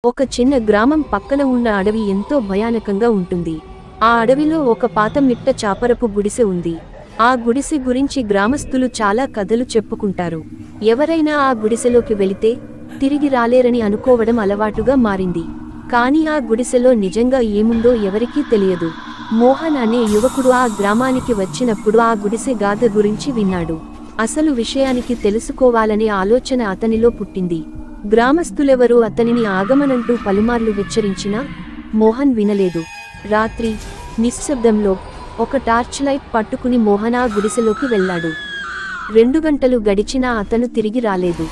ఒక చిన్న గ్రామం పక్కన ఉన్న అడవి ఎంతో భయానకంగా ఉంటుంది. ఆ అడవిలో ఒక పాత మిట్ట చాపరపు గుడిసె ఉంది. ఆ గుడిసె గురించి గ్రామస్తులు చాలా కథలు చెప్పుకుంటారు. ఎవరైనా ఆ గుడిసెలోకి వెళితే తిరిగి రాలేరని అనుకోవడం అలవాటుగా మారింది. కానీ ఆ గుడిసెలో నిజంగా ఏముందో ఎవరికీ తెలియదు. మోహన్ అనే యువకుడు ఆ గ్రామానికి వచ్చినప్పుడు ఆ గుడిసె గాథ గురించి విన్నాడు. అసలు విషయానికి తెలుసుకోవాలనే ఆలోచన అతనిలో పుట్టింది. గ్రామస్తులెవరూ అతనిని ఆగమనంటూ పలుమార్లు హెచ్చరించినా మోహన్ వినలేదు. రాత్రి నిశ్శబ్దంలో ఒక టార్చ్ లైట్ పట్టుకుని మోహన్ ఆ గుడిసెలోకి వెళ్ళాడు. 2 గంటలు గడిచినా అతను తిరిగి రాలేదు.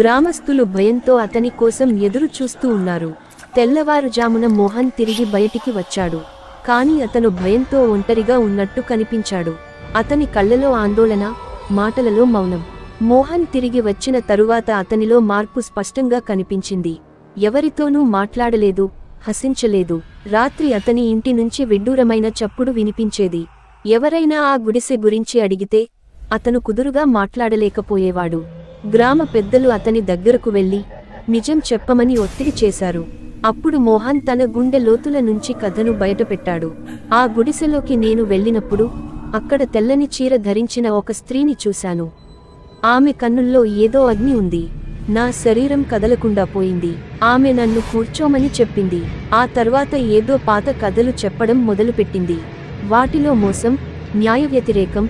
గ్రామస్తులు భయంతో అతని కోసం ఎదురు చూస్తూ ఉన్నారు. తెల్లవారుజామున మోహన్ తిరిగి బయటికి వచ్చాడు. కానీ అతను భయంతో ఒంటరిగా ఉన్నట్టు కనిపించాడు. అతని కళ్ళలో ఆందోళన, మాటలలో మౌనం. మోహన్ తిరిగి వచ్చిన తరువాత అతనిలో మార్పు స్పష్టంగా కనిపించింది. ఎవరితోనూ మాట్లాడలేదు, హసించలేదు. రాత్రి అతని ఇంటి నుంచి విడ్డూరమైన చప్పుడు వినిపించేది. ఎవరైనా ఆ గుడిసె గురించి అడిగితే అతను కుదురుగా మాట్లాడలేకపోయేవాడు. గ్రామ పెద్దలు అతని దగ్గరకు వెళ్లి నిజం చెప్పమని ఒత్తిడి చేశారు. అప్పుడు మోహన్ తన గుండె లోతుల నుంచి కథను బయటపెట్టాడు. ఆ గుడిసెలోకి నేను వెళ్ళినప్పుడు అక్కడ తెల్లని చీర ధరించిన ఒక స్త్రీని చూశాను. ఆమె కన్నుల్లో ఏదో అగ్ని ఉంది. నా శరీరం కదలకుండా పోయింది. ఆమె నన్ను కూర్చోమని చెప్పింది. ఆ తర్వాత ఏదో పాత కథలు చెప్పడం మొదలుపెట్టింది. వాటిలో మోసం, న్యాయ వ్యతిరేకం,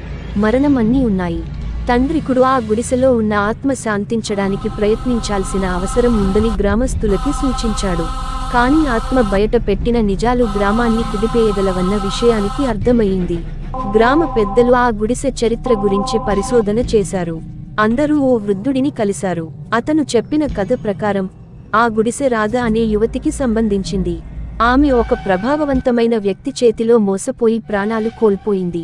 మరణం అన్నీ ఉన్నాయి. తండ్రికుడు ఆ గుడిసెలో ఉన్న ఆత్మ శాంతించడానికి ప్రయత్నించాల్సిన అవసరం ఉందని గ్రామస్తులకి సూచించాడు. కానీ ఆత్మ బయట పెట్టిన నిజాలు గ్రామాన్ని కుదిపేయగలవన్న విషయానికి అర్థమయ్యింది. గ్రామ పెద్దలు ఆ గుడిసె చరిత్ర గురించి పరిశోధన చేశారు. అందరూ ఓ వృద్ధుడిని కలిశారు. అతను చెప్పిన కథ ప్రకారం ఆ గుడిసె రాధ అనే యువతికి సంబంధించింది. ఆమె ఒక ప్రభావవంతమైన వ్యక్తి చేతిలో మోసపోయి ప్రాణాలు కోల్పోయింది.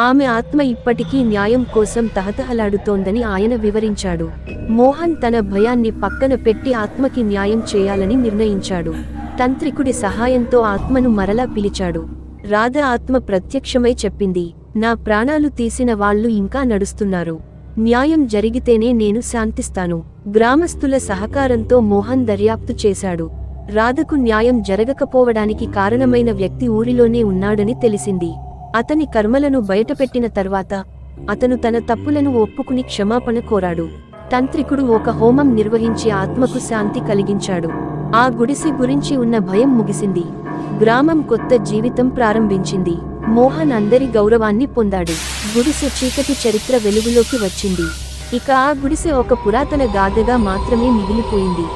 ఆమె ఆత్మ ఇప్పటికీ న్యాయం కోసం తహతహలాడుతోందని ఆయన వివరించాడు. మోహన్ తన భయాన్ని పక్కన పెట్టి ఆత్మకి న్యాయం చేయాలని నిర్ణయించాడు. తంత్రికుడి సహాయంతో ఆత్మను మరలా పిలిచాడు. రాధ ఆత్మ ప్రత్యక్షమై చెప్పింది, నా ప్రాణాలు తీసిన వాళ్ళు ఇంకా నడుస్తున్నారు. న్యాయం జరిగితేనే నేను శాంతిస్తాను. గ్రామస్తుల సహకారంతో మోహన్ దర్యాప్తు చేశాడు. రాధకు న్యాయం జరగకపోవడానికి కారణమైన వ్యక్తి ఊరిలోనే ఉన్నాడని తెలిసింది. అతని కర్మలను బయటపెట్టిన తర్వాత అతను తన తప్పులను ఒప్పుకుని క్షమాపణ కోరాడు. తంత్రికుడు ఒక హోమం నిర్వహించి ఆత్మకు శాంతి కలిగించాడు. ఆ గుడిసె గురించి ఉన్న భయం ముగిసింది. గ్రామం కొత్త జీవితం ప్రారంభించింది. మోహన్ అందరి గౌరవాన్ని పొందాడు. గుడిసె చీకటి చరిత్ర వెలుగులోకి వచ్చింది. ఇక ఆ గుడిసె ఒక పురాతన గాథగా మాత్రమే మిగిలిపోయింది.